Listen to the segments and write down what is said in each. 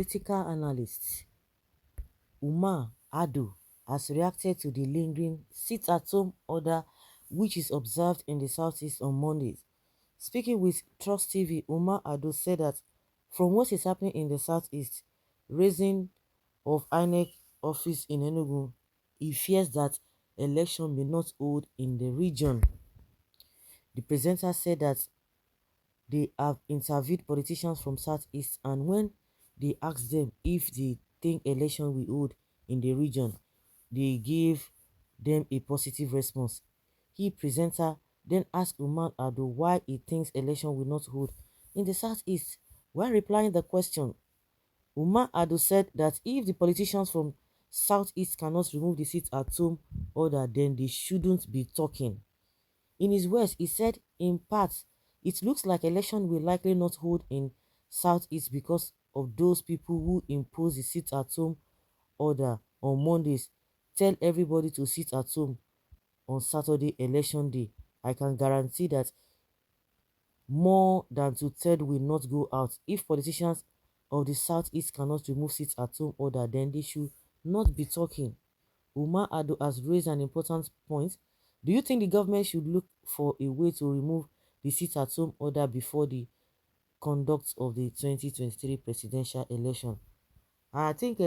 political analyst Umar Ado has reacted to the lingering sit-at-home order which is observed in the southeast on Mondays. Speaking with Trust TV, Umar Ado said that from what is happening in the southeast, raising of INEC office in Enugu, he fears that election may not hold in the region. The presenter said that they have interviewed politicians from southeast, and when they asked them if they think election will hold in the region, they gave them a positive response. He presenter then asked Umar Ado why he thinks election will not hold in the southeast. While replying the question, Umar Ado said that if the politicians from southeast cannot remove the seat at home order, then they shouldn't be talking. In his words, he said, in part, it looks like election will likely not hold in Southeast because of those people who impose the sit-at-home order on Mondays tell everybody to sit at home on Saturday election day. I can guarantee that more than two-thirds will not go out. If politicians of the Southeast cannot remove sit-at-home order, then they should not be talking. Umar Ado has raised an important point. Do you think the government should look for a way to remove the sit-at-home order before the conduct of the 2023 presidential election? I think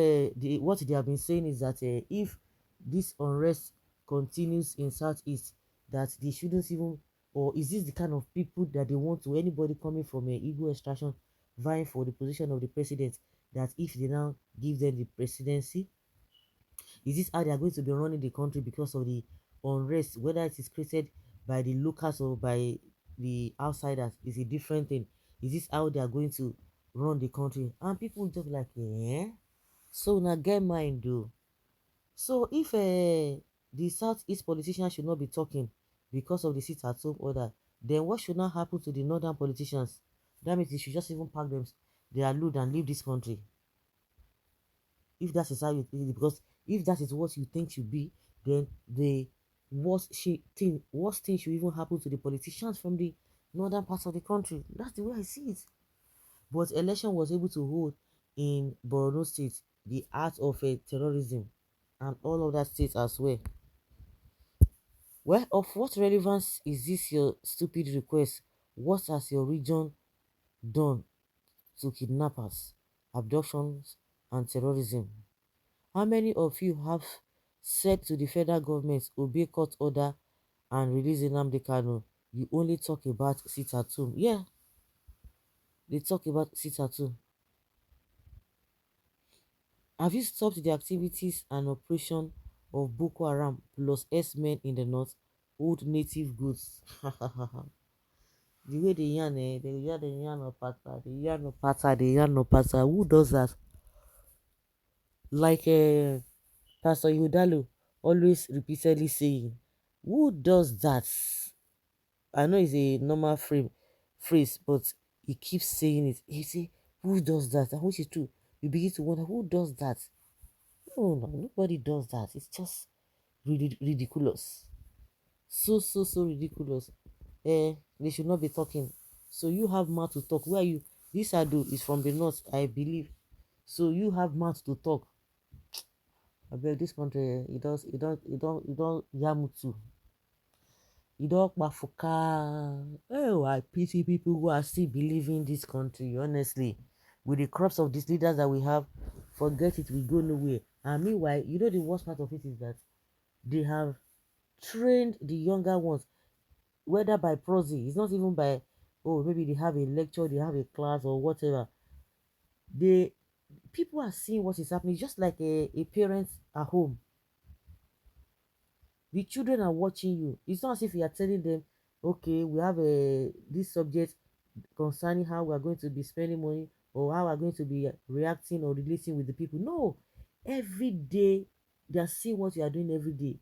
what they have been saying is that if this unrest continues in Southeast, that they shouldn't even, or is this the kind of people that they want to, anybody coming from a Igbo extraction vying for the position of the president, that if they now give them the presidency, is this how they are going to be running the country because of the unrest, whether it is created by the locals or by the outsiders? Is a different thing. Is this how they are going to run the country? And people just like, so now get mind though. So if the southeast politicians should not be talking because of the sit at home order, then what should not happen to the northern politicians? That means they should just even pack them their load and leave this country. If that is how you think, because if that is what you think should be, then the worst thing should even happen to the politicians from the northern parts of the country. That's the way I see it. But election was able to hold in Borno State, the heart of terrorism, and all of that state as well. Well, of what relevance is this your stupid request? What has your region done to kidnappers, abductions, and terrorism? How many of you have said to the federal government, obey court order and release Nnamdi Kanu? You only talk about sit at home. Yeah, they talk about sit at home. Have you stopped the activities and operation of Boko Haram plus S-men in the north? Old native goods. The way they yarn, they yarn no pata, they yarn no pata, they yarn no pata. Who does that? Like Pastor Yudalo always repeatedly saying, who does that? I know it's a normal phrase, but he keeps saying it. He say, who does that? And which is true. You begin to wonder, who does that? No, nobody does that. It's just ridiculous. So ridiculous. They should not be talking. So you have mouth to talk. Where are you? This Ado is from the north, I believe. So you have mouth to talk. I beg this country, it don't yamutu. It don't bafuka. Oh, I pity people who are still believing in this country, honestly. With the crops of these leaders that we have, forget it, we go nowhere. And meanwhile, you know the worst part of it is that they have trained the younger ones, whether by proxy, it's not even by, oh, maybe they have a lecture, they have a class or whatever. They People are seeing what is happening, just like a parent at home. The children are watching you. It's not as if you are telling them, okay, we have this subject concerning how we are going to be spending money or how we are going to be reacting or relating with the people. No, every day they are seeing what you are doing every day.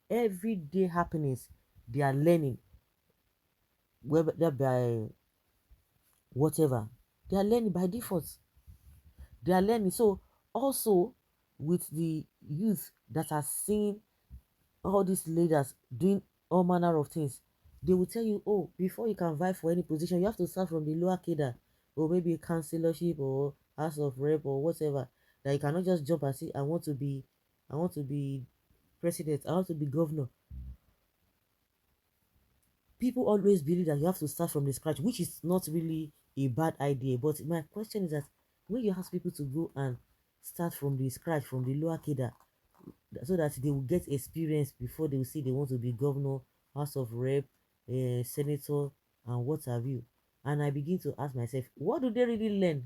Every day happenings, they are learning, whether by whatever. They are learning by default. They are learning. So also with the youth that are seeing all these leaders doing all manner of things, they will tell you, oh, before you can vie for any position, you have to start from the lower cadre, or maybe a councillorship or House of Rep or whatever, that you cannot just jump and say, I want to be president, I want to be governor. People always believe that you have to start from the scratch, which is not really a bad idea. But my question is that when you ask people to go and start from the scratch, from the lower cadre, so that they will get experience before they will say they want to be governor, House of Rep, senator, and what have you. And I begin to ask myself, what do they really learn?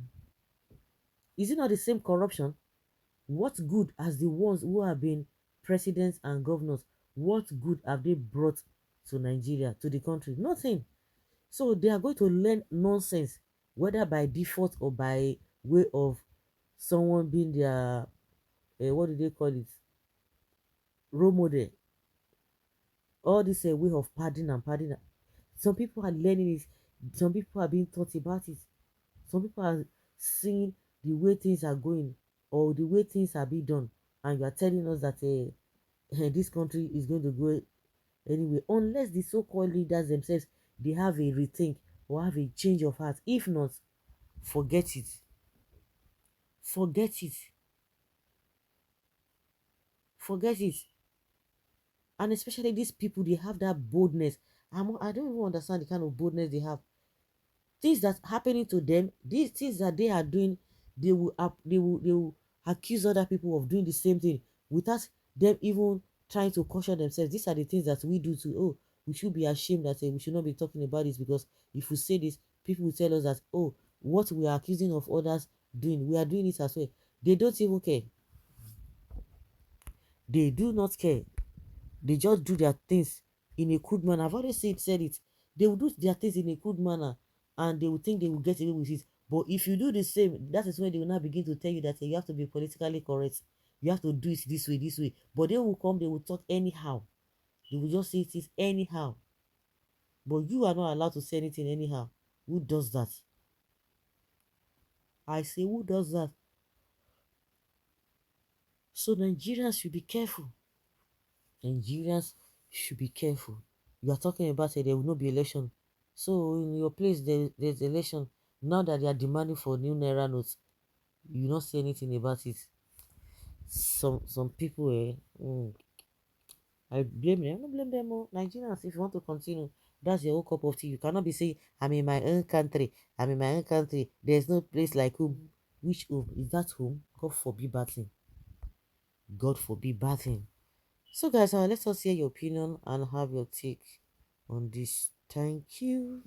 Is it not the same corruption? What good has the ones who have been presidents and governors, what good have they brought to Nigeria, to the country? Nothing. So they are going to learn nonsense, whether by default or by way of someone being their, what do they call it, role model. All this way of padding and padding. Some people are learning it. Some people are being taught about it. Some people are seeing the way things are going or the way things are being done, and you are telling us that this country is going to go anyway, unless the so-called leaders themselves they have a rethink or have a change of heart. If not, forget it. Forget it. Forget it. And especially these people, they have that boldness. I don't even understand the kind of boldness they have. Things that happening to them, these things that they are doing, they will accuse other people of doing the same thing without them even trying to caution themselves. These are the things that we do too. Oh, we should be ashamed that we should not be talking about this, because if we say this, people will tell us that, oh, what we are accusing of others doing, we are doing it as well. They don't even care. They do not care. They just do their things in a good manner. I've always said it. They will do their things in a good manner, and they will think they will get away with it. But if you do the same, that is when they will now begin to tell you that you have to be politically correct. You have to do it this way, this way. But they will come, they will talk anyhow. They will just say it is anyhow. But you are not allowed to say anything anyhow. Who does that? I say, who does that? So Nigerians should be careful. Nigerians should be careful. You are talking about there will not be election. So in your place there's election. Now that they are demanding for new naira notes, you not say anything about it. Some people, I blame them. I don't blame them. Oh. Nigerians, if you want to continue, that's your own cup of tea. You cannot be saying, I'm in my own country. I'm in my own country. There's no place like home. Which home? Is that home? God forbid bad thing. God forbid bad thing. So, guys, let us hear your opinion and have your take on this. Thank you.